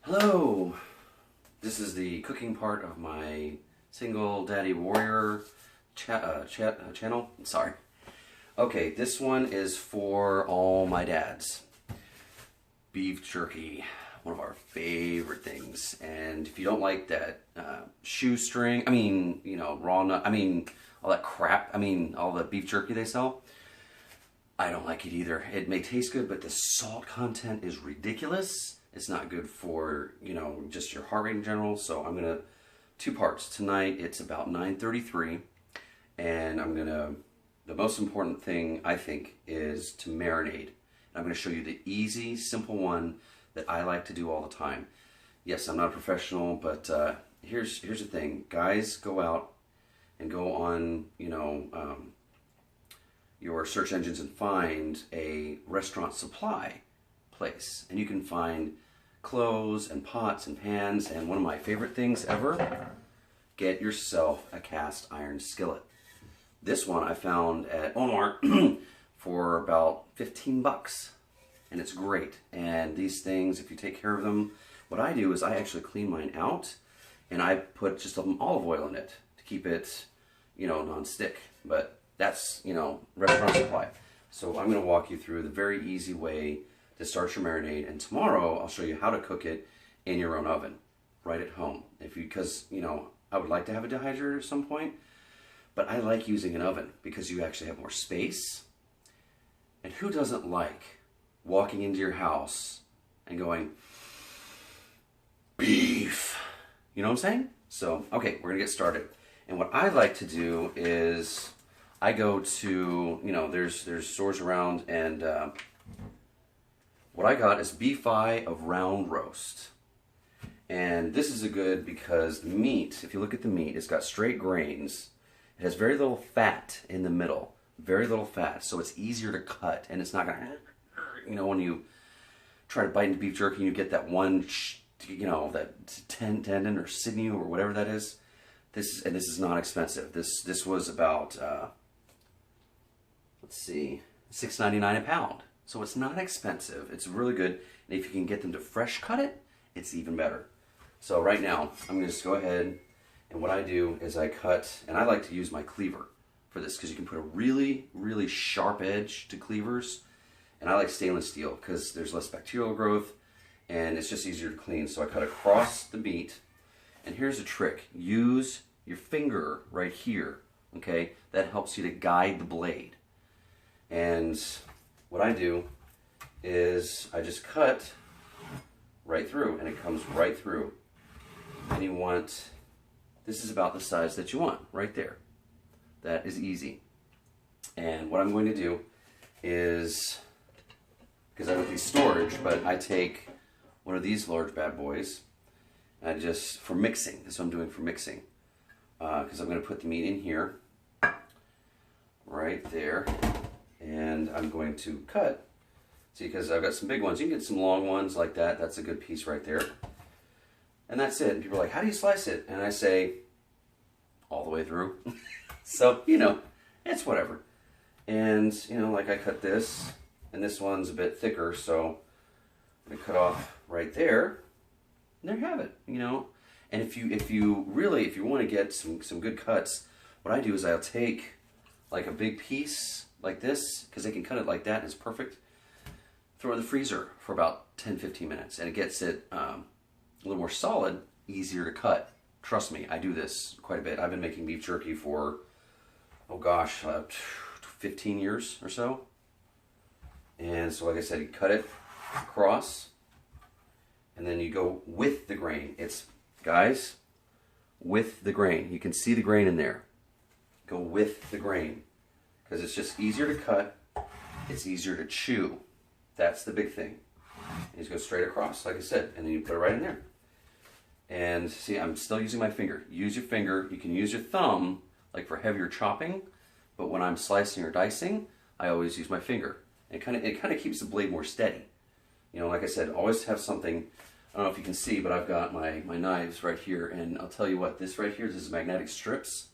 Hello! This is the cooking part of my Single Daddy Warrior channel. Sorry. Okay, this one is for all my dads. Beef jerky, one of our favorite things. And if you don't like that shoestring, raw nut, all that crap, all the beef jerky they sell, I don't like it either. It may taste good, but the salt content is ridiculous. It's not good for, just your heart rate in general. So I'm gonna, two parts. Tonight it's about 9:33, and the most important thing I think is to marinate. I'm gonna show you the easy, simple one that I like to do all the time. Yes, I'm not a professional, but here's the thing. Guys, go out and go on, your search engines and find a restaurant supply place, and you can find clothes and pots and pans, and one of my favorite things ever, get yourself a cast iron skillet. This one I found at Walmart for about 15 bucks, and it's great. And these things, if you take care of them, what I do is I actually clean mine out, and I put just some olive oil in it to keep it, non-stick. But that's, restaurant supply. So I'm going to walk you through the very easy way to start your marinade, and tomorrow I'll show you how to cook it in your own oven, right at home. Because I would like to have a dehydrator at some point, but I like using an oven because you actually have more space. And who doesn't like walking into your house and going, beef? You know what I'm saying? So, okay, we're gonna get started. And what I like to do is I go to, there's stores around, and what I got is beef eye of round roast. And this is a good because the meat, if you look at the meat, it's got straight grains. It has very little fat in the middle, very little fat, so it's easier to cut, and it's not gonna, when you try to bite into beef jerky, you get that one, that tendon or sinew or whatever that is. This is not expensive. This was about, let's see, $6.99 a pound. So it's not expensive. It's really good. And if you can get them to fresh cut it, it's even better. So right now, I'm going to just go ahead, and what I do is I cut, and I like to use my cleaver for this because you can put a really, really sharp edge to cleavers. And I like stainless steel because there's less bacterial growth, and it's just easier to clean. So I cut across the meat, and here's a trick. Use your finger right here, okay? That helps you to guide the blade. And what I do is I just cut right through, and it comes right through. And you want, this is about the size that you want, right there. That is easy. And what I'm going to do is, because I don't need storage, but I take one of these large bad boys, and for mixing, this is what I'm doing for mixing. Because I'm going to put the meat in here, right there. And I'm going to cut. See, because I've got some big ones. You can get some long ones like that. That's a good piece right there. And that's it. And people are like, how do you slice it? And I say, all the way through. So, it's whatever. And, like I cut this, and this one's a bit thicker, so I'm going to cut off right there. And there you have it, And if you want to get some good cuts, what I do is I'll take like a big piece like this, because they can cut it like that, and it's perfect. Throw it in the freezer for about 10-15 minutes, and it gets it a little more solid, easier to cut. Trust me, I do this quite a bit. I've been making beef jerky for, 15 years or so. And so, like I said, you cut it across, and then you go with the grain. It's, guys, with the grain. You can see the grain in there. Go with the grain. Because it's just easier to cut, it's easier to chew. That's the big thing. And you just go straight across, like I said, and then you put it right in there. And see, I'm still using my finger. Use your finger. You can use your thumb, like for heavier chopping, but when I'm slicing or dicing, I always use my finger. It kind of keeps the blade more steady. Like I said, always have something. I don't know if you can see, but I've got my knives right here, and I'll tell you what, this right here, this is magnetic strips.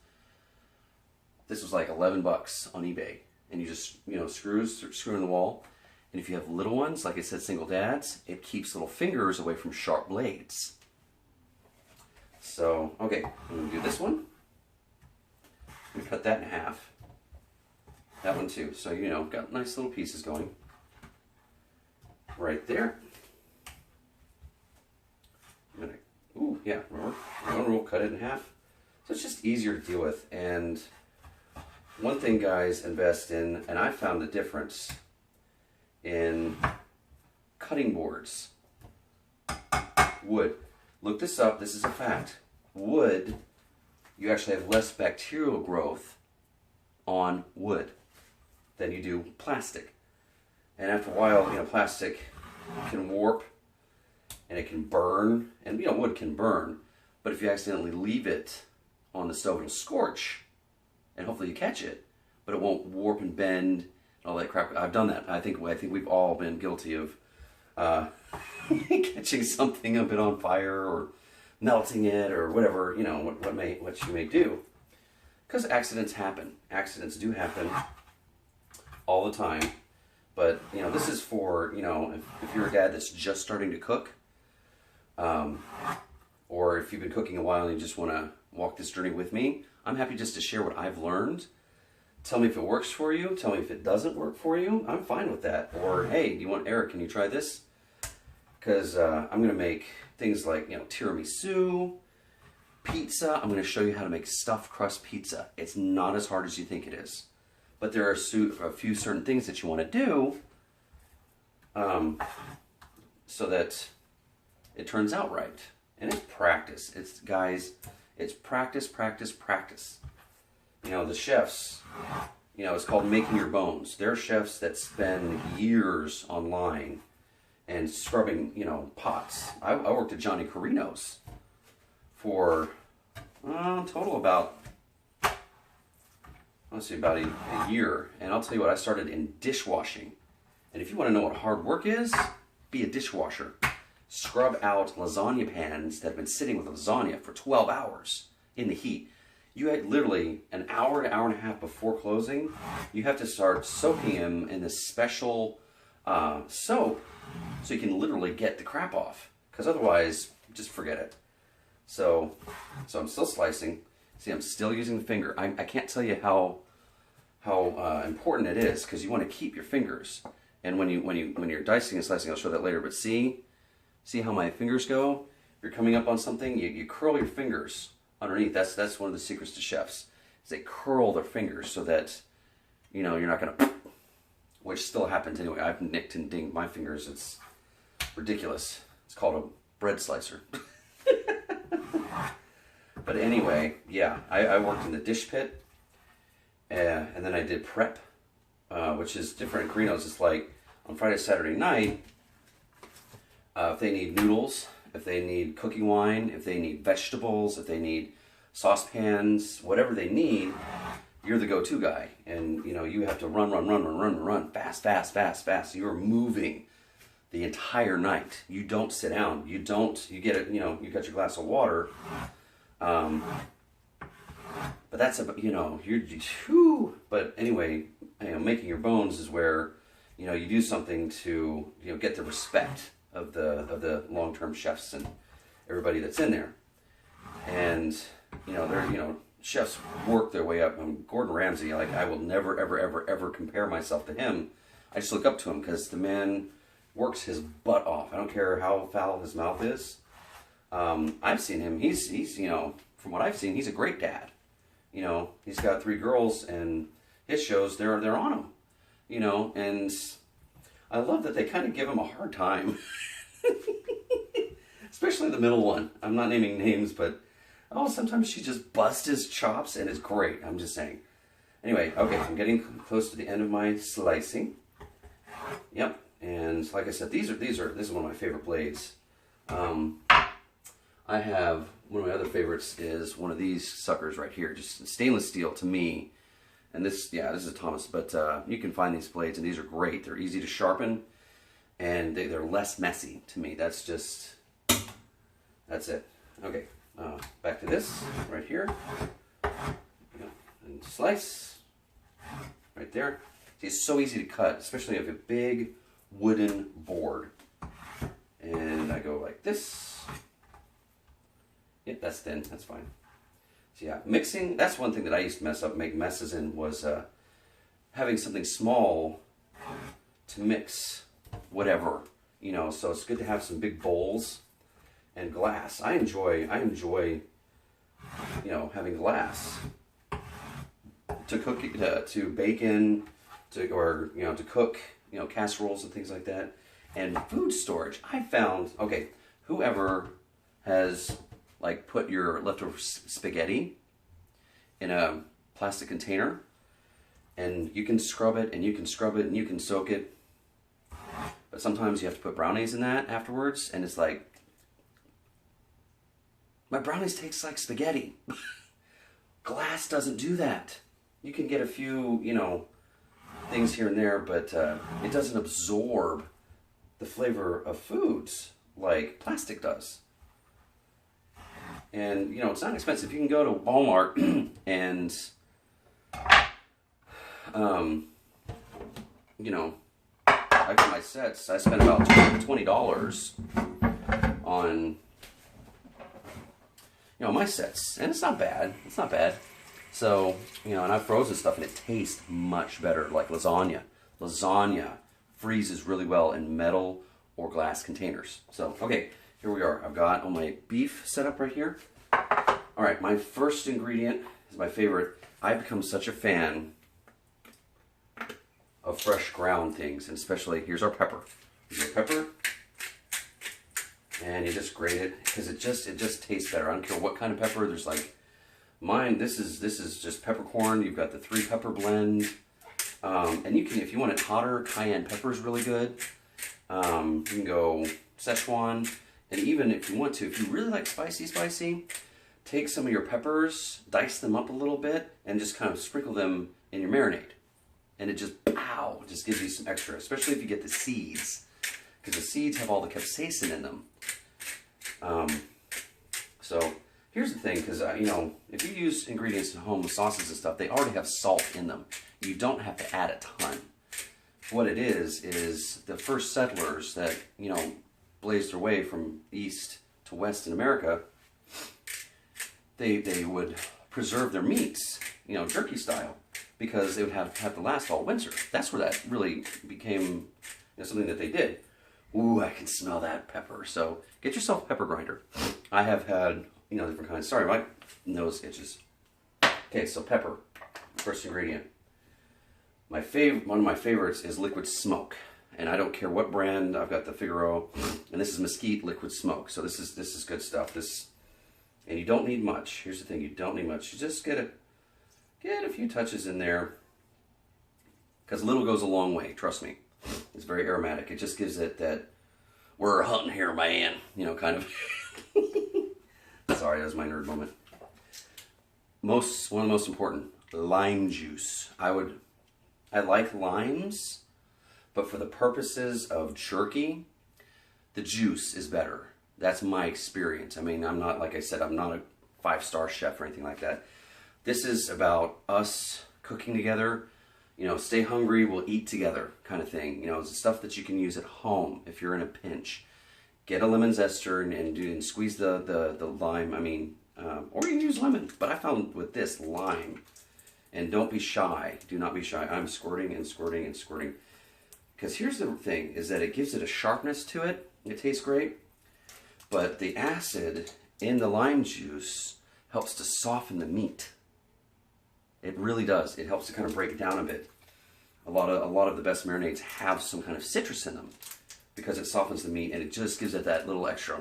This was like 11 bucks on eBay, and you just, screw in the wall, And if you have little ones, like I said, single dads, it keeps little fingers away from sharp blades. So, okay, I'm going to do this one. I'm going to cut that in half. That one too. So, you know, got nice little pieces going. Right there. I'm going to, ooh, yeah, remember? One rule, cut it in half. So it's just easier to deal with. And one thing, guys, invest in, and I found the difference in cutting boards. Wood. Look this up. This is a fact. Wood, you actually have less bacterial growth on wood than you do plastic. And after a while, you know, plastic can warp and it can burn. And, you know, wood can burn. But if you accidentally leave it on the stove, it'll scorch. And hopefully you catch it. But it won't warp and bend and all that crap. I've done that. I think we've all been guilty of catching something a bit on fire or melting it or whatever, you know, what you may do. Because accidents happen. Accidents do happen all the time. But, you know, this is for, you know, if you're a dad that's just starting to cook, or if you've been cooking a while and you just want to walk this journey with me, I'm happy just to share what I've learned. Tell me if it works for you. Tell me if it doesn't work for you. I'm fine with that. Or, hey, do you want, Eric, can you try this? Because I'm going to make things like, you know, tiramisu, pizza. I'm going to show you how to make stuffed crust pizza. It's not as hard as you think it is. But there are a few certain things that you want to do so that it turns out right. And it's practice. It's, guys, it's practice, practice, practice. You know, the chefs, you know, it's called making your bones. There are chefs that spend years online and scrubbing, you know, pots. I worked at Johnny Carino's for total about, let's see, about a year. And I'll tell you what, I started in dishwashing. And if you want to know what hard work is, be a dishwasher. Scrub out lasagna pans that have been sitting with lasagna for 12 hours in the heat. You had literally an hour to hour and a half before closing, you have to start soaking them in this special soap so you can literally get the crap off. Because otherwise, just forget it. So I'm still slicing. See, I'm still using the finger. I can't tell you how important it is, because you want to keep your fingers. And when you're dicing and slicing, I'll show that later. But see how my fingers go? You're coming up on something, you curl your fingers underneath. That's one of the secrets to chefs. Is they curl their fingers so that, you know, you're not gonna, which still happens anyway. I've nicked and dinged my fingers. It's ridiculous. It's called a bread slicer. But anyway, yeah, I worked in the dish pit, and then I did prep, which is different. Carino's is like on Friday, Saturday night, if they need noodles, if they need cooking wine, if they need vegetables, if they need saucepans, whatever they need, you're the go-to guy. And, you know, you have to run, fast. You're moving the entire night. You don't sit down. You get it, you know, you got your glass of water. But that's about, you know, but anyway, you know, making your bones is where, you know, you do something to, you know, get the respect of the long-term chefs and everybody that's in there. And, you know, they're, you know, chefs work their way up. Gordon Ramsay, like, I will never, ever compare myself to him. I just look up to him because the man works his butt off. I don't care how foul his mouth is. I've seen him. He's, you know, from what I've seen, he's a great dad. You know, he's got 3 girls, and his shows, they're on him. You know, and I love that they kind of give him a hard time. Especially the middle one. I'm not naming names, but sometimes she just busts his chops, and it's great. I'm just saying. Anyway, okay, I'm getting close to the end of my slicing. Yep, and like I said, this is one of my favorite blades. I have, one of my other favorites is one of these suckers right here, just stainless steel to me. And this, yeah, this is a Thomas, but you can find these blades, and these are great. They're easy to sharpen, and they're less messy to me. That's it. Okay, back to this right here. And slice right there. See, it's so easy to cut, especially if you have a big wooden board. And I go like this. Yep, that's thin, that's fine. So yeah, mixing, that's one thing that I used to make messes in, was having something small to mix whatever, you know. So it's good to have some big bowls and glass. I enjoy, you know, having glass to cook, to bake in, or you know, to cook, you know, casseroles and things like that. And food storage, I found, okay, whoever has like put your leftover spaghetti in a plastic container, and you can scrub it and you can scrub it and you can soak it, but sometimes you have to put brownies in that afterwards, and it's like, my brownies taste like spaghetti. Glass doesn't do that. You can get a few, you know, things here and there, but it doesn't absorb the flavor of foods like plastic does. And, you know, it's not expensive. You can go to Walmart and, you know, I got my sets. I spent about $20 on, you know, my sets. And it's not bad. It's not bad. So, you know, and I've frozen stuff and it tastes much better, like lasagna. Lasagna freezes really well in metal or glass containers. So, okay. Here we are. I've got all my beef set up right here. All right, my first ingredient is my favorite. I've become such a fan of fresh ground things, and especially, here's our pepper. Here's your pepper, and you just grate it because it just tastes better. I don't care what kind of pepper. There's like mine. This is just peppercorn. You've got the 3 pepper blend, and you can, if you want it hotter, cayenne pepper is really good. You can go Szechuan. And even if you want to, if you really like spicy, take some of your peppers, dice them up a little bit, and just kind of sprinkle them in your marinade. And it just, pow, just gives you some extra, especially if you get the seeds. Because the seeds have all the capsaicin in them. So here's the thing, because, you know, if you use ingredients at home with sauces and stuff, they already have salt in them. You don't have to add a ton. What it is the first settlers that, you know, blazed their way from east to west in America, they would preserve their meats, you know, jerky style, because they would have to last all winter. That's where that really became, you know, something that they did. Ooh, I can smell that pepper. So get yourself a pepper grinder. I have had, you know, different kinds. Sorry, my nose itches. Okay, so pepper, first ingredient. One of my favorites is liquid smoke. And I don't care what brand. I've got the Figaro, and this is Mesquite liquid smoke. So this is good stuff. And you don't need much. Here's the thing: you don't need much. You just get a few touches in there, because little goes a long way. Trust me. It's very aromatic. It just gives it that we're hunting here, man. You know, kind of. Sorry, that was my nerd moment. One of the most important, lime juice. I like limes. But for the purposes of jerky, the juice is better. That's my experience. I mean, I'm not, like I said, I'm not a 5-star chef or anything like that. This is about us cooking together. You know, stay hungry, we'll eat together kind of thing. You know, it's stuff that you can use at home if you're in a pinch. Get a lemon zester and squeeze the lime. I mean, or you can use lemon. But I found with this, lime. And don't be shy. Do not be shy. I'm squirting and squirting and squirting. Because here's the thing, is that it gives it a sharpness to it. It tastes great. But the acid in the lime juice helps to soften the meat. It really does. It helps to kind of break it down a bit. A lot of the best marinades have some kind of citrus in them because it softens the meat and it just gives it that little extra,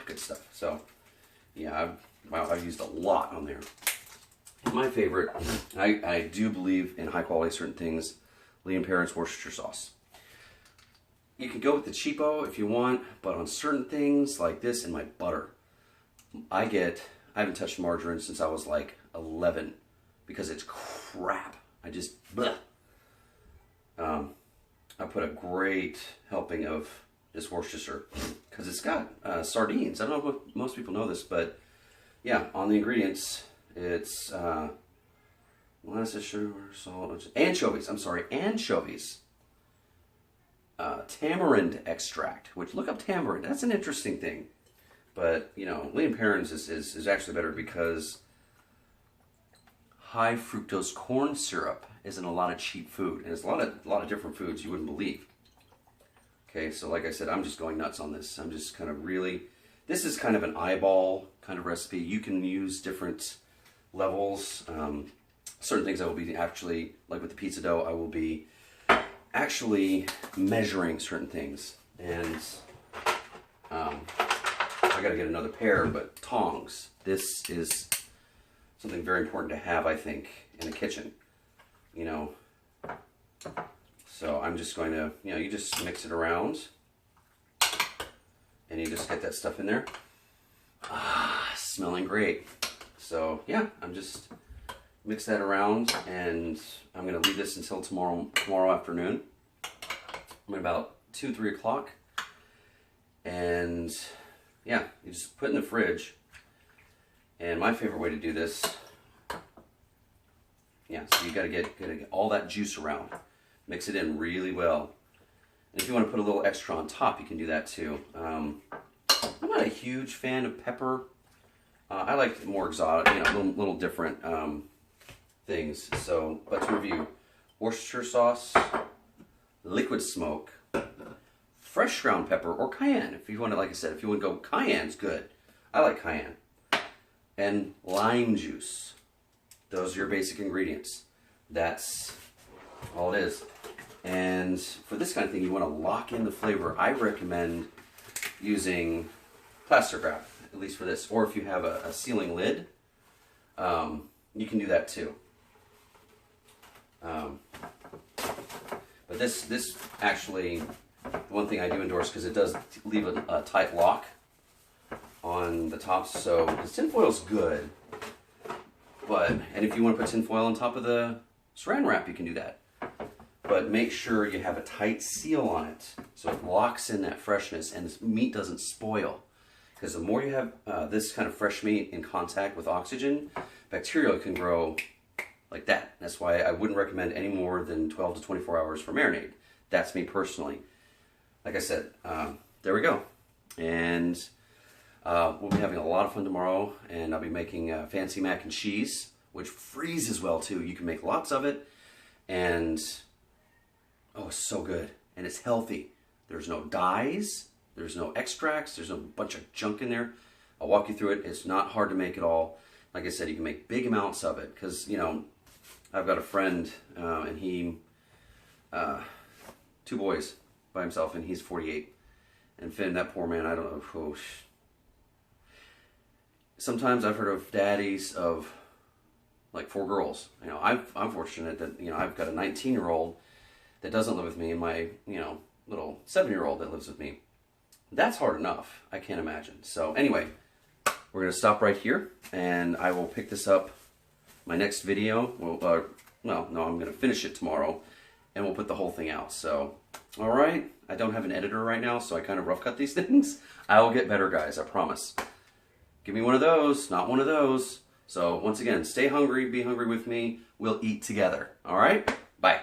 good stuff. So, yeah, I've used a lot on there. My favorite, I do believe in high quality certain things. Lee & Perrins Worcestershire sauce. You can go with the cheapo if you want, but on certain things like this and my butter, I haven't touched margarine since I was like 11 because it's crap. I just, bleh. I put a great helping of this Worcestershire because it's got sardines. I don't know if most people know this, but yeah, on the ingredients, it's molasses, sugar, salt, anchovies. I'm sorry, anchovies. tamarind extract, which look up tamarind. That's an interesting thing. But, you know, lean parents is actually better because high fructose corn syrup is in a lot of cheap food. And it's a lot of different foods you wouldn't believe. Okay, so like I said, I'm just going nuts on this. I'm just kind of really, this is kind of an eyeball kind of recipe. You can use different levels. Certain things I will be actually, like with the pizza dough, I will be actually measuring certain things. And I gotta get another pair, but tongs. This is something very important to have, I think, in the kitchen. You know, so I'm just going to, you know, you just mix it around and you just get that stuff in there. Ah, smelling great. So yeah, I'm just mix that around and I'm gonna leave this until tomorrow afternoon. I'm at about 2-3 o'clock. And yeah, you just put it in the fridge. And my favorite way to do this, yeah, so you gotta get all that juice around. Mix it in really well. And if you want to put a little extra on top, you can do that too. I'm not a huge fan of pepper. I like more exotic, you know, little different things. So, but to review, Worcestershire sauce, liquid smoke, fresh ground pepper, or cayenne. If you want to, like I said, if you want to go cayenne's good. I like cayenne. And lime juice. Those are your basic ingredients. That's all it is. And for this kind of thing, you want to lock in the flavor. I recommend using plastic wrap, at least for this. Or if you have a sealing lid, you can do that too. But this actually, one thing I do endorse, because it does leave a tight lock on the top. So, because tinfoil is good, and if you want to put tinfoil on top of the saran wrap, you can do that. But make sure you have a tight seal on it so it locks in that freshness and this meat doesn't spoil. Because the more you have this kind of fresh meat in contact with oxygen, bacteria can grow like that. That's why I wouldn't recommend any more than 12 to 24 hours for marinade. That's me personally. Like I said, there we go. And we'll be having a lot of fun tomorrow, and I'll be making fancy mac and cheese, which freezes well too. You can make lots of it, and oh, it's so good, and it's healthy. There's no dyes, there's no extracts, there's a bunch of junk in there. I'll walk you through it. It's not hard to make it all. Like I said, you can make big amounts of it, because, you know, I've got a friend, and he, 2 boys by himself, and he's 48. And Finn, that poor man, I don't know, oh, sometimes I've heard of daddies of like 4 girls. You know, I'm fortunate that, you know, I've got a 19-year-old that doesn't live with me and my, you know, little 7-year-old that lives with me. That's hard enough. I can't imagine. So anyway, we're going to stop right here, and I will pick this up. My next video, well, no, I'm going to finish it tomorrow, and we'll put the whole thing out. So, all right. I don't have an editor right now, so I kind of rough cut these things. I will get better, guys. I promise. Give me one of those, not one of those. So once again, stay hungry, be hungry with me. We'll eat together. All right? Bye.